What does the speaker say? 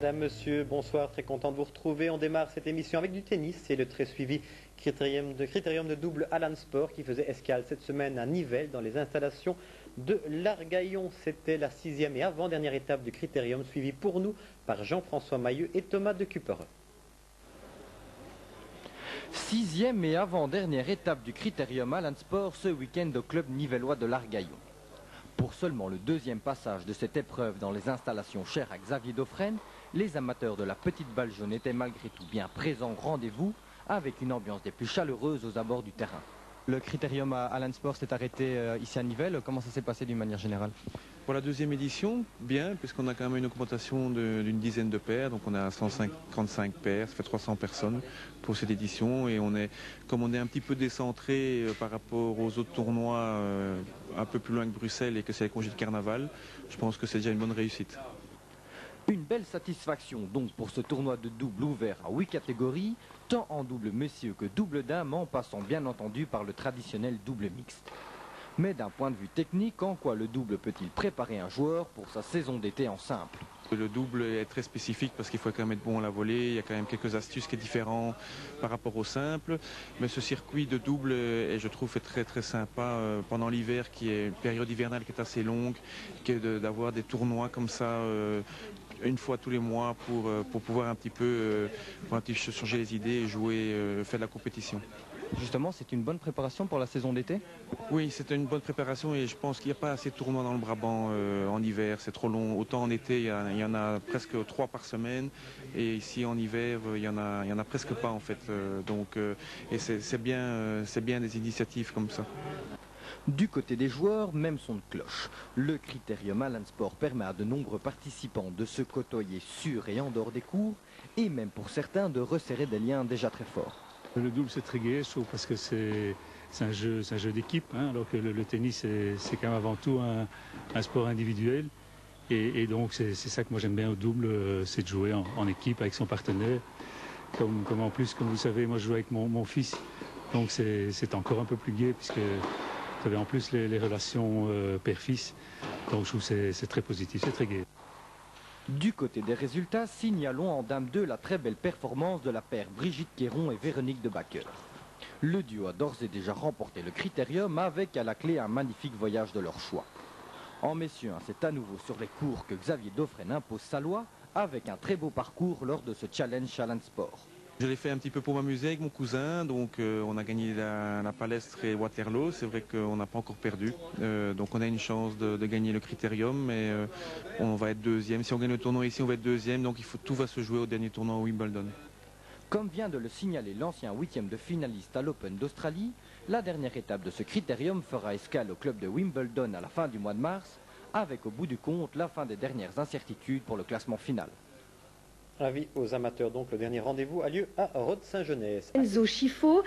Madame, monsieur, bonsoir, très content de vous retrouver. On démarre cette émission avec du tennis. C'est le très suivi critérium de double Alan Sport qui faisait escale cette semaine à Nivelles dans les installations de l'Argaillon. C'était la 6e et avant-dernière étape du critérium suivie pour nous par Jean-François Mailleux et Thomas de Cuperet. 6e et avant-dernière étape du critérium Alan Sport ce week-end au club nivellois de l'Argaillon. Pour seulement le deuxième passage de cette épreuve dans les installations chères à Xavier Dauphren, les amateurs de la petite balle jaune étaient malgré tout bien présents au rendez-vous avec une ambiance des plus chaleureuses aux abords du terrain. Le critérium à Alan Sport s'est arrêté ici à Nivelles. Comment ça s'est passé d'une manière générale? Pour la deuxième édition, bien, puisqu'on a quand même une augmentation d'une dizaine de paires, donc on a 155 paires, ça fait 300 personnes pour cette édition, et comme on est un petit peu décentré par rapport aux autres tournois un peu plus loin que Bruxelles et que c'est les congés de carnaval, je pense que c'est déjà une bonne réussite. Une belle satisfaction donc pour ce tournoi de double ouvert à 8 catégories, tant en double messieurs que double dames, en passant bien entendu par le traditionnel double mixte. Mais d'un point de vue technique, en quoi le double peut-il préparer un joueur pour sa saison d'été en simple? Le double est très spécifique parce qu'il faut quand même être bon à la volée, il y a quand même quelques astuces qui sont différentes par rapport au simple. Mais ce circuit de double est, je trouve, très très sympa pendant l'hiver, qui est une période hivernale qui est assez longue, d'avoir des tournois comme ça une fois tous les mois pour pouvoir un petit peu changer les idées et jouer, faire de la compétition. Justement, c'est une bonne préparation pour la saison d'été? Oui, c'est une bonne préparation et je pense qu'il n'y a pas assez de tournois dans le Brabant en hiver, c'est trop long. Autant en été, il y en a presque 3 par semaine et ici en hiver, il y en a presque pas en fait. Et c'est bien des initiatives comme ça. Du côté des joueurs, même son de cloche. Le critérium Alan Sport permet à de nombreux participants de se côtoyer sur et en dehors des cours et même pour certains de resserrer des liens déjà très forts. Le double c'est très gai, je trouve, parce que c'est un jeu d'équipe, hein, alors que le tennis c'est quand même avant tout un sport individuel. Et donc c'est ça que moi j'aime bien au double, c'est de jouer en équipe avec son partenaire. Comme en plus, comme vous savez, moi je joue avec mon fils, donc c'est encore un peu plus gai puisque vous avez en plus les relations père-fils. Donc je trouve que c'est très positif, c'est très gai. Du côté des résultats, signalons en Dame 2 la très belle performance de la paire Brigitte Quéron et Véronique de Backer. Le duo a d'ores et déjà remporté le critérium avec à la clé un magnifique voyage de leur choix. En messieurs, c'est à nouveau sur les cours que Xavier Dauphren impose sa loi avec un très beau parcours lors de ce challenge Alan Sport. Je l'ai fait un petit peu pour m'amuser avec mon cousin, donc on a gagné la Palestre et Waterloo, c'est vrai qu'on n'a pas encore perdu, donc on a une chance de gagner le critérium, mais on va être deuxième. Si on gagne le tournoi ici, on va être deuxième, donc tout va se jouer au dernier tournoi à Wimbledon. Comme vient de le signaler l'ancien 8e de finaliste à l'Open d'Australie, la dernière étape de ce critérium fera escale au club de Wimbledon à la fin du mois de mars, avec au bout du compte la fin des dernières incertitudes pour le classement final. Avis aux amateurs, donc le dernier rendez-vous a lieu à Rode-Saint-Genès. Enzo Schifo.